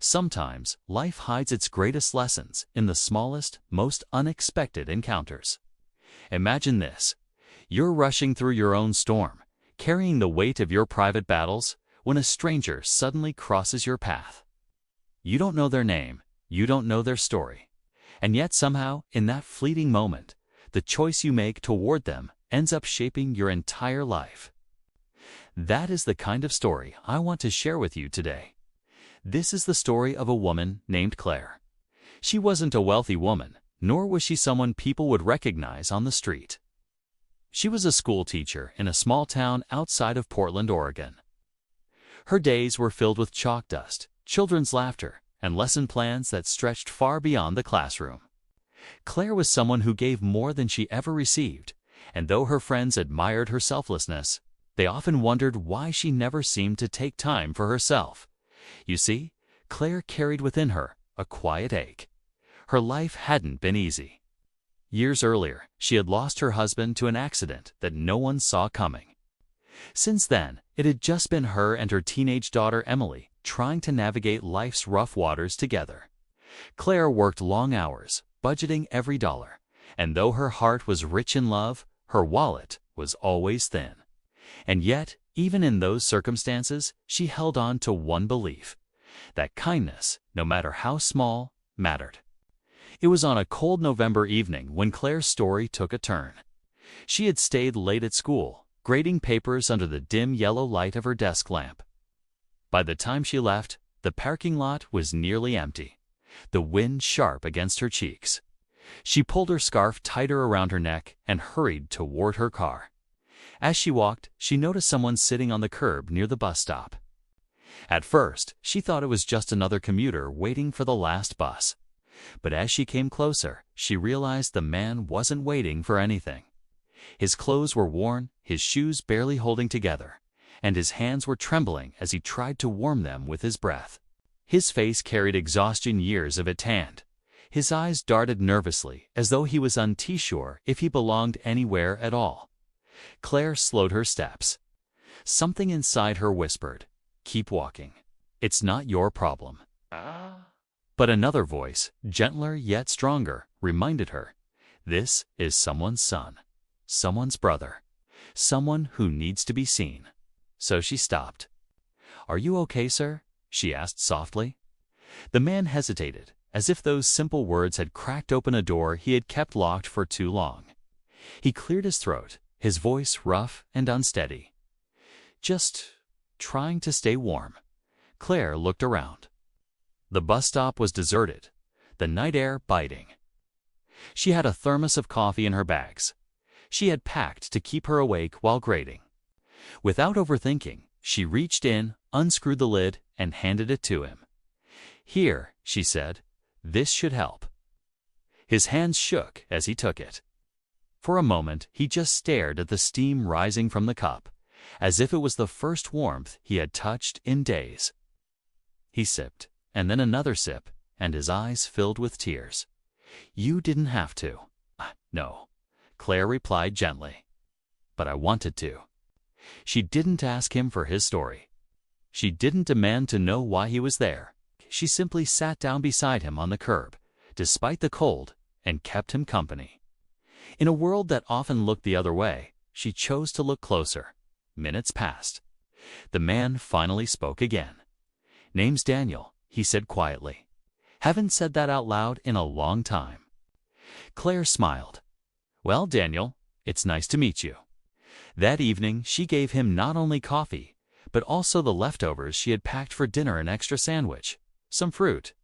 Sometimes life hides its greatest lessons in the smallest, most unexpected encounters. Imagine this. You're rushing through your own storm, carrying the weight of your private battles, when a stranger suddenly crosses your path. You don't know their name, you don't know their story, and yet somehow, in that fleeting moment, the choice you make toward them ends up shaping your entire life. That is the kind of story I want to share with you today. This is the story of a woman named Claire. She wasn't a wealthy woman, nor was she someone people would recognize on the street. She was a school teacher in a small town outside of Portland, Oregon. Her days were filled with chalk dust, children's laughter, and lesson plans that stretched far beyond the classroom. Claire was someone who gave more than she ever received, and though her friends admired her selflessness, they often wondered why she never seemed to take time for herself. You see, Claire carried within her a quiet ache. Her life hadn't been easy. Years earlier, she had lost her husband to an accident that no one saw coming. Since then, it had just been her and her teenage daughter Emily trying to navigate life's rough waters together. Claire worked long hours, budgeting every dollar, and though her heart was rich in love, her wallet was always thin. And yet, even in those circumstances, she held on to one belief: that kindness, no matter how small, mattered. It was on a cold November evening when Claire's story took a turn. She had stayed late at school, grading papers under the dim yellow light of her desk lamp. By the time she left, the parking lot was nearly empty, the wind sharp against her cheeks. She pulled her scarf tighter around her neck and hurried toward her car. As she walked, she noticed someone sitting on the curb near the bus stop. At first, she thought it was just another commuter waiting for the last bus. But as she came closer, she realized the man wasn't waiting for anything. His clothes were worn, his shoes barely holding together, and his hands were trembling as he tried to warm them with his breath. His face carried exhaustion years of it tanned. His eyes darted nervously, as though he was unsure if he belonged anywhere at all. Claire slowed her steps. Something inside her whispered, "Keep walking. It's not your problem." But another voice, gentler yet stronger, reminded her, "This is someone's son, someone's brother, someone who needs to be seen." So she stopped. "Are you okay, sir?" she asked softly. The man hesitated, as if those simple words had cracked open a door he had kept locked for too long. He cleared his throat, his voice rough and unsteady. "Just trying to stay warm." Claire looked around. The bus stop was deserted, the night air biting. She had a thermos of coffee in her bags. She had packed to keep her awake while grading. Without overthinking, she reached in, unscrewed the lid, and handed it to him. "Here," she said, "this should help." His hands shook as he took it. For a moment, he just stared at the steam rising from the cup, as if it was the first warmth he had touched in days. He sipped, and then another sip, and his eyes filled with tears. "You didn't have to." "No," Claire replied gently. "But I wanted to." She didn't ask him for his story. She didn't demand to know why he was there. She simply sat down beside him on the curb, despite the cold, and kept him company. In a world that often looked the other way, she chose to look closer. Minutes passed. The man finally spoke again. "Name's Daniel," he said quietly. "Haven't said that out loud in a long time." Claire smiled. "Well, Daniel, it's nice to meet you." That evening, she gave him not only coffee, but also the leftovers she had packed for dinner: an extra sandwich, some fruit.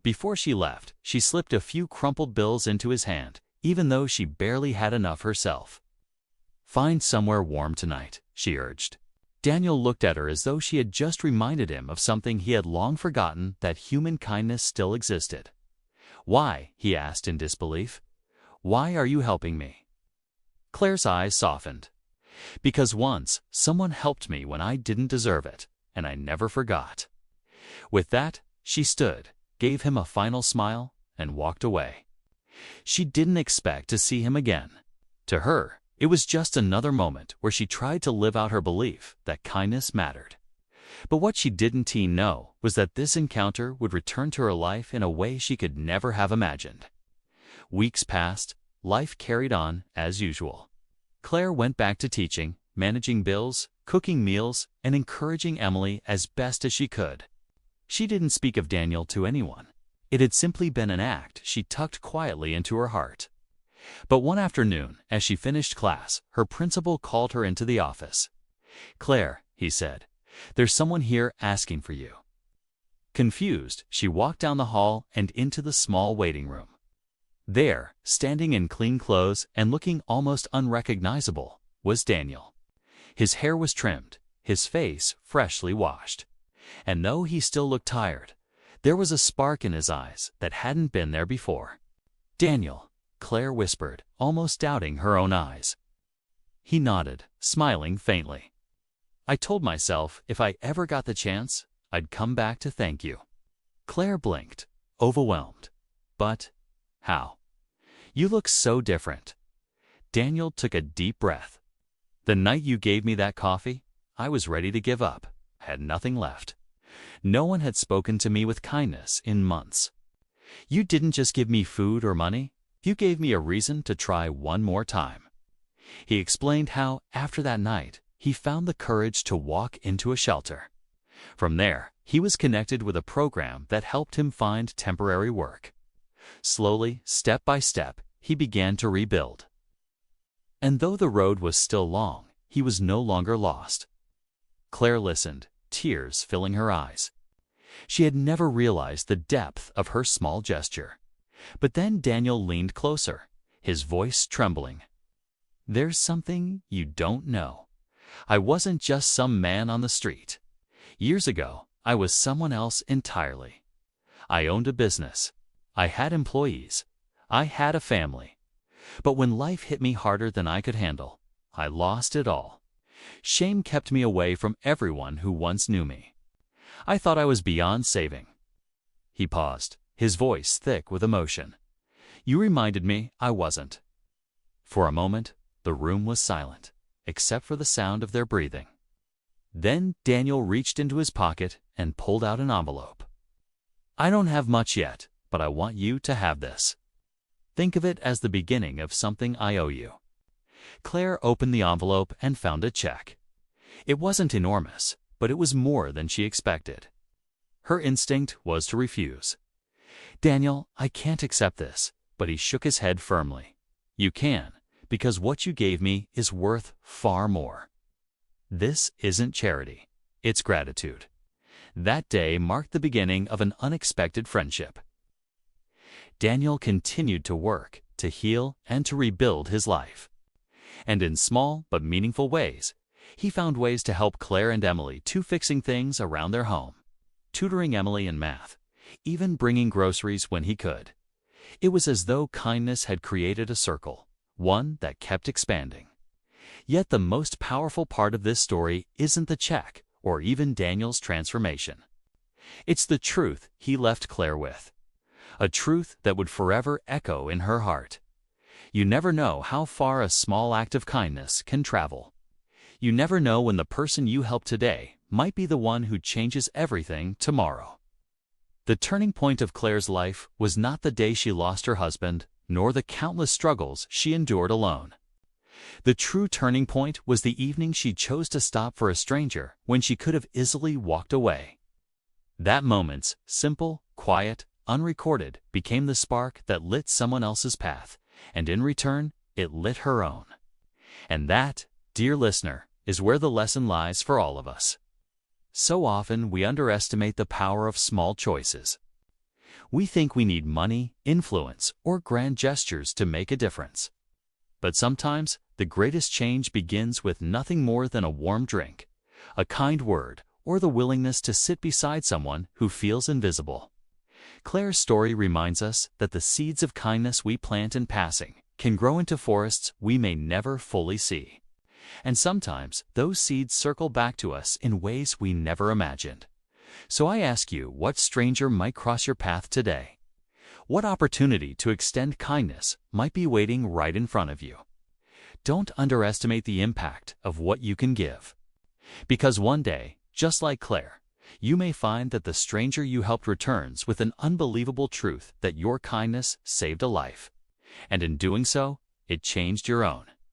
Before she left, she slipped a few crumpled bills into his hand, even though she barely had enough herself. "Find somewhere warm tonight," she urged. Daniel looked at her as though she had just reminded him of something he had long forgotten: that human kindness still existed. "Why?" he asked in disbelief. "Why are you helping me?" Claire's eyes softened. "Because once, someone helped me when I didn't deserve it, and I never forgot." With that, she stood, gave him a final smile, and walked away. She didn't expect to see him again. To her, it was just another moment where she tried to live out her belief that kindness mattered. But what she didn't know was that this encounter would return to her life in a way she could never have imagined. Weeks passed, life carried on as usual. Claire went back to teaching, managing bills, cooking meals, and encouraging Emily as best as she could. She didn't speak of Daniel to anyone. It had simply been an act she tucked quietly into her heart. But one afternoon, as she finished class, her principal called her into the office. "Claire," he said, "there's someone here asking for you." Confused, she walked down the hall and into the small waiting room. There, standing in clean clothes and looking almost unrecognizable, was Daniel. His hair was trimmed, his face freshly washed. And though he still looked tired, there was a spark in his eyes that hadn't been there before. "Daniel," Claire whispered, almost doubting her own eyes. He nodded, smiling faintly. "I told myself if I ever got the chance, I'd come back to thank you." Claire blinked, overwhelmed. "But how? You look so different." Daniel took a deep breath. "The night you gave me that coffee, I was ready to give up. I had nothing left. No one had spoken to me with kindness in months. You didn't just give me food or money, you gave me a reason to try one more time." He explained how, after that night, he found the courage to walk into a shelter. From there, he was connected with a program that helped him find temporary work. Slowly, step by step, he began to rebuild. And though the road was still long, he was no longer lost. Claire listened, tears filling her eyes. She had never realized the depth of her small gesture. But then Daniel leaned closer, his voice trembling. "There's something you don't know. I wasn't just some man on the street. Years ago, I was someone else entirely. I owned a business. I had employees. I had a family. But when life hit me harder than I could handle, I lost it all. Shame kept me away from everyone who once knew me. I thought I was beyond saving." He paused, his voice thick with emotion. "You reminded me I wasn't." For a moment, the room was silent, except for the sound of their breathing. Then Daniel reached into his pocket and pulled out an envelope. "I don't have much yet, but I want you to have this. Think of it as the beginning of something I owe you." Claire opened the envelope and found a check. It wasn't enormous, but it was more than she expected. Her instinct was to refuse. "Daniel, I can't accept this," but he shook his head firmly. "You can, because what you gave me is worth far more. This isn't charity, it's gratitude." That day marked the beginning of an unexpected friendship. Daniel continued to work, to heal, and to rebuild his life. And in small but meaningful ways, he found ways to help Claire and Emily to fixing things around their home, tutoring Emily in math, even bringing groceries when he could. It was as though kindness had created a circle, one that kept expanding. Yet the most powerful part of this story isn't the check or even Daniel's transformation. It's the truth he left Claire with, a truth that would forever echo in her heart. You never know how far a small act of kindness can travel. You never know when the person you help today might be the one who changes everything tomorrow. The turning point of Claire's life was not the day she lost her husband, nor the countless struggles she endured alone. The true turning point was the evening she chose to stop for a stranger when she could have easily walked away. That moment's simple, quiet, unrecorded, became the spark that lit someone else's path, and in return, it lit her own. And that, dear listener, is where the lesson lies for all of us. So often we underestimate the power of small choices. We think we need money, influence, or grand gestures to make a difference. But sometimes, the greatest change begins with nothing more than a warm drink, a kind word, or the willingness to sit beside someone who feels invisible. Claire's story reminds us that the seeds of kindness we plant in passing can grow into forests we may never fully see. And sometimes those seeds circle back to us in ways we never imagined. So I ask you, what stranger might cross your path today? What opportunity to extend kindness might be waiting right in front of you? Don't underestimate the impact of what you can give. Because one day, Just like Claire, you may find that the stranger you helped returns with an unbelievable truth that your kindness saved a life, and in doing so, it changed your own.